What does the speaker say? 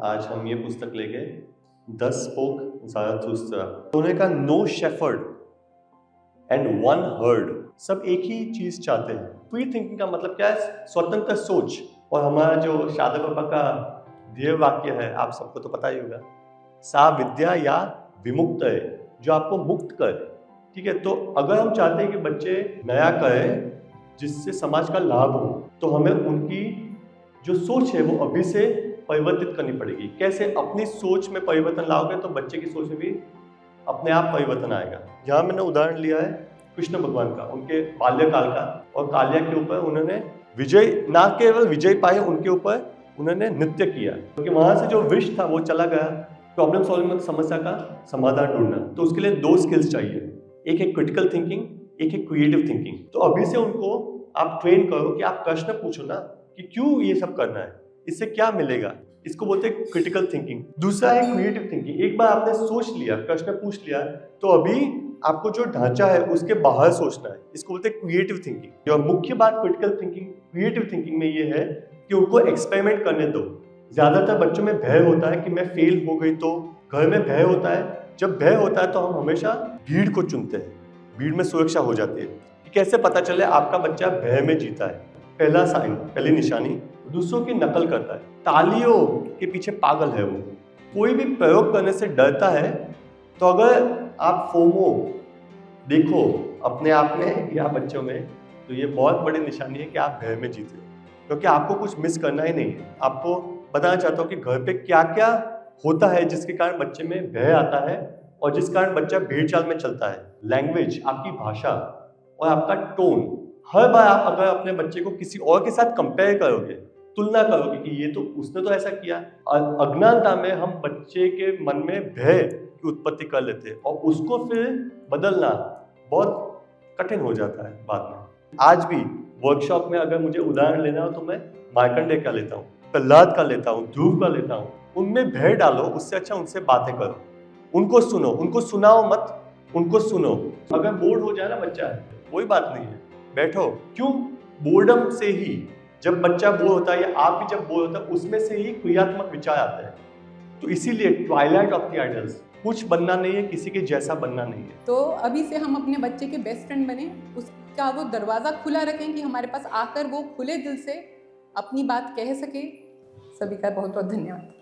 आज हम ये पुस्तक लेके द स्पोक ज़ाराथुस्त्रा। उन्होंने कहा no shepherd and one herd, सब एक ही चीज चाहते हैं। फ्री थिंकिंग का मतलब क्या है? स्वतंत्र सोच। और हमारा जो शादा बाबा का ध्येय वाक्य है आप सबको तो पता ही होगा, सा विद्या या विमुक्त है, जो आपको मुक्त करे। ठीक है, तो अगर हम चाहते हैं कि बच्चे नया करें जिससे समाज का लाभ हो, तो हमें उनकी जो सोच है वो अभी से परिवर्तित करनी पड़ेगी। कैसे? अपनी सोच में परिवर्तन लाओगे तो बच्चे की सोच में भी अपने आप परिवर्तन आएगा। यहाँ मैंने उदाहरण लिया है कृष्ण भगवान का, उनके बाल्यकाल का, और कालिया के ऊपर उन्होंने विजय, ना केवल विजय पाए, उनके ऊपर उन्होंने नृत्य किया, क्योंकि वहां से जो विष था वो चला गया। प्रॉब्लम सॉल्विंग, समस्या का समाधान ढूंढना, तो उसके लिए 2 स्किल्स चाहिए, एक है क्रिटिकल थिंकिंग, एक है क्रिएटिव थिंकिंग। तो अभी से उनको आप ट्रेन करो कि आप प्रश्न पूछो ना कि क्यों ये सब करना है, इससे क्या मिलेगा। इसको बोलते हैं क्रिटिकल थिंकिंग। दूसरा है क्रिएटिव थिंकिंग। एक बार आपने सोच लिया, प्रश्न पूछ लिया, तो अभी आपको जो ढांचा है उसके बाहर सोचना है, इसको बोलते हैं क्रिएटिव थिंकिंग। और मुख्य बात क्रिटिकल थिंकिंग, क्रिएटिव थिंकिंग में ये है कि उनको एक्सपेरिमेंट करने दो। ज्यादातर बच्चों में भय होता है कि मैं फेल हो गई, तो घर में भय होता है। जब भय होता है तो हम हमेशा भीड़ को चुनते हैं, भीड़ में सुरक्षा हो जाती है। कि कैसे पता चले आपका बच्चा भय में जीता है? पहला साइन, पहली निशानी, दूसरों की नकल करता है, तालियों के पीछे पागल है वो, कोई भी प्रयोग करने से डरता है। तो अगर आप फोमो देखो अपने आप में या बच्चों में, तो ये बहुत बड़ी निशानी है कि आप भय में जीते हो, क्योंकि आपको कुछ मिस करना ही नहीं है। आपको बताना चाहता हूँ कि घर पे क्या क्या होता है जिसके कारण बच्चे में भय आता है और जिस कारण बच्चा भीड़ चाल में चलता है। लैंग्वेज, आपकी भाषा और आपका टोन। हर बार आप अगर अपने बच्चे को किसी और के साथ कंपेयर करोगे, तुलना करोगे कि ये तो उसने तो ऐसा किया, अज्ञानता में हम बच्चे के मन में भय की उत्पत्ति कर लेते हैं और उसको फिर बदलना बहुत कठिन हो जाता है बाद में। आज भी वर्कशॉप में अगर मुझे उदाहरण लेना हो तो मैं मार्कंडेय का लेता हूँ, प्रहलाद का लेता हूँ, ध्रुव का लेता हूँ। उनमें भय डालो, उससे अच्छा उनसे बातें करो, उनको सुनो, उनको सुनाओ मत, उनको सुनो। अगर बोर्ड हो जाए ना बच्चा, कोई बात नहीं है, बैठो। क्यों? बोर्डम से ही जब बच्चा बोर होता है या आप भी जब बोर होता है, उसमें से ही क्रियात्मक विचार आते हैं। तो इसीलिए ट्वाइलाइट ऑफ द आइडल्स, कुछ बनना नहीं है, किसी के जैसा बनना नहीं है। तो अभी से हम अपने बच्चे के बेस्ट फ्रेंड बने, उसका वो दरवाज़ा खुला रखें कि हमारे पास आकर वो खुले दिल से अपनी बात कह सके। सभी का बहुत बहुत धन्यवाद।